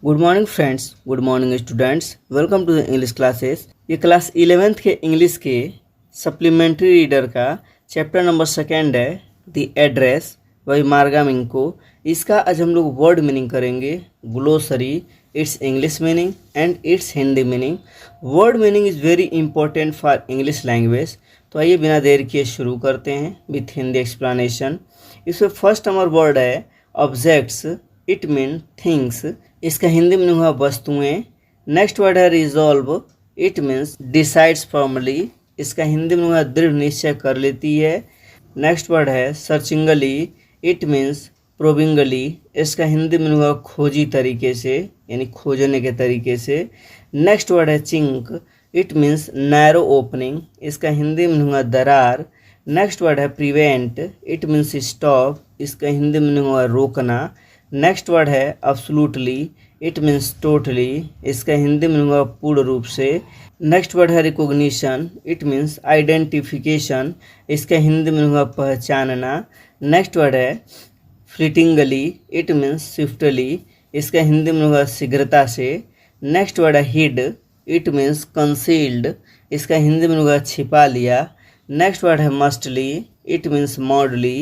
Good morning friends, good morning students. Welcome to the English classes. ये class 11th के English के supplementary reader का chapter number 2 है, the address bye मार्गा मिंको। इसका आज हम लोग वर्ड मीनिंग करेंगे, glossary, it's English meaning and it's Hindi meaning. Word meaning is very important for English language. तो आइए बिना देर किए शुरू करते हैं विथ हिंदी एक्सप्लेनेशन। इसमें फर्स्ट हमारा वर्ड है ऑब्जेक्ट्स, इट मीन थिंग्स। इसका हिंदी मीनिंग हुआ वस्तुएं। नेक्स्ट वर्ड है resolve, it means decides formally. इसका हिंदी मीनिंग हुआ दृढ़ निश्चय कर लेती है। नेक्स्ट वर्ड है सर्चिंगली, इट मीन्स प्रोबिंगली। इसका हिंदी मीनिंग हुआ खोजी तरीके से, यानी खोजने के तरीके से। नेक्स्ट वर्ड है chink, it means narrow opening. इसका हिंदी मीनिंग हुआ दरार। नेक्स्ट वर्ड है प्रिवेंट, इट मीन्स स्टॉप। इसका हिंदी मीनिंग हुआ रोकना। नेक्स्ट वर्ड है अब्सोल्युटली, इट मीन्स टोटली। इसका हिंदी मीनिंग हुआ पूर्ण रूप से। नेक्स्ट वर्ड है रिकॉग्निशन, इट मीन्स आइडेंटिफिकेशन। इसका हिंदी मीनिंग हुआ पहचानना। नेक्स्ट वर्ड है फ्लीटिंगली, इट मीन्स स्विफ्टली। इसका हिंदी मीनिंग हुआ शीघ्रता से। नेक्स्ट वर्ड है हिड, इट मीन्स कंसील्ड। इसका हिंदी मीनिंग हुआ छिपा लिया। नेक्स्ट वर्ड है मस्टली, इट मीन्स मॉडली।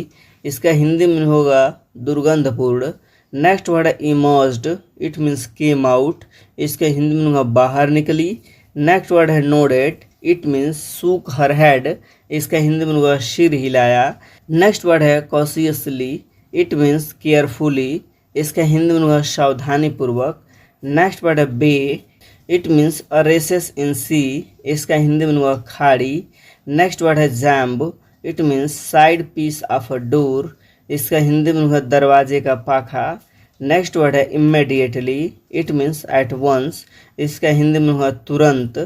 इसका हिंदी मीनिंग होगा दुर्गंधपूर्ण। नेक्स्ट वर्ड है emerged, it means came out. इसका हिंदी मीनिंग है बाहर निकली। नेक्स्ट वर्ड है nodded, it means shook her head. इसका हिंदी मीनिंग है सिर हिलाया। नेक्स्ट वर्ड है कॉशियसली, इट मीन्स केयरफुली। इसका हिंदी मीनिंग है सावधानी पूर्वक। नेक्स्ट वर्ड है bay, it means a recess in sea. इसका हिंदी मीनिंग है खाड़ी। नेक्स्ट वर्ड है jamb, it means side piece of a door. इसका हिंदी मीनिंग है दरवाजे का पाखा। नेक्स्ट वर्ड है immediately, it means at once. इसका हिंदी मीनिंग है तुरंत।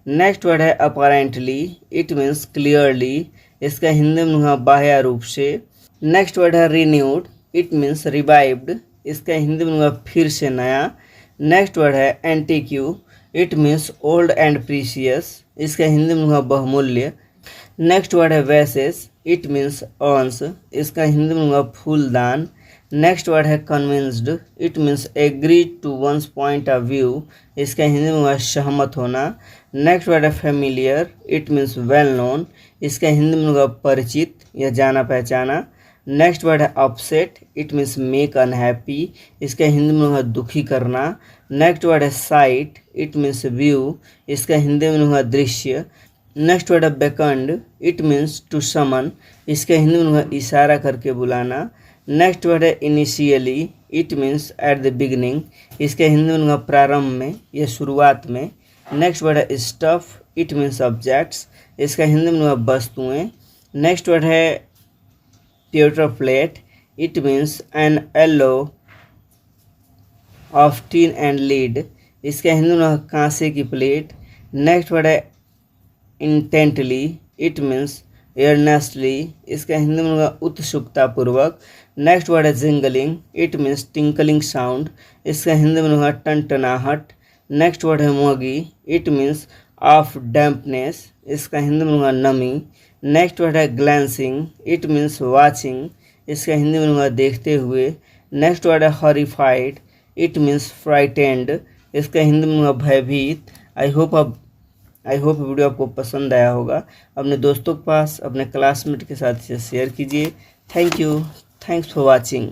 नेक्स्ट वर्ड है अपरेंटली, इट मीन्स क्लियरली। इसका हिंदी मीनिंग है बाह्य रूप से। नेक्स्ट वर्ड है रिन्यूड, इट मीन्स रिवाइव्ड। इसका हिंदी मीनिंग है फिर से नया। नेक्स्ट वर्ड है antique, it means old and precious. इसका हिंदी मीनिंग है बहुमूल्य। नेक्स्ट वर्ड है वैसेस, इट मीन्स अर्न्स। इसका हिंदी मीनिंग है फूलदान। नेक्स्ट वर्ड है convinced, it means agree to one's point of view. इसका हिंदी मीनिंग है सहमत होना। नेक्स्ट वर्ड है familiar, it means well known. इसका हिंदी मीनिंग है परिचित या जाना पहचाना। नेक्स्ट वर्ड है upset, it means make unhappy. इसका हिंदी मीनिंग है दुखी करना। नेक्स्ट वर्ड है साइट, इट मीन्स व्यू। इसका हिंदी मीनिंग है दृश्य। नेक्स्ट वर्ड है beckoned, it means to someone. इसका हिंदी मीनिंग है इशारा करके बुलाना। नेक्स्ट वर्ड है initially, it means at the beginning. इसका हिंदी मीनिंग है प्रारंभ में या शुरुआत में। नेक्स्ट वर्ड है स्टफ, इट मीन्स ऑब्जेक्ट्स। इसका हिंदी मीनिंग है वस्तुएं। नेक्स्ट वर्ड है pewter plate, it means an alloy of tin and lead। इसका हिंदी में कांसे की प्लेट। नेक्स्ट वर्ड है इंटेंटली, इट मीन्स earnestly। इसका हिंदी में उत्सुकता पूर्वक। नेक्स्ट वर्ड है jingling, it means tinkling sound. इसका हिंदी में टनटनाहट। नेक्स्ट वर्ड है मोगी, इट मीन्स ऑफ डैम्पनेस। इसका हिंदी में नमी। नेक्स्ट वर्ड है ग्लैंसिंग, इट मीन्स वाचिंग। इसका हिंदी में देखते हुए। नेक्स्ट वर्ड है हॉरिफाइड, इट मीन्स फ्राइटेंड। इसका हिंदी में भयभीत। आई होप वीडियो आपको पसंद आया होगा। अपने दोस्तों के पास, अपने क्लासमेट के साथ इसे शेयर कीजिए। Thank you, thanks for watching.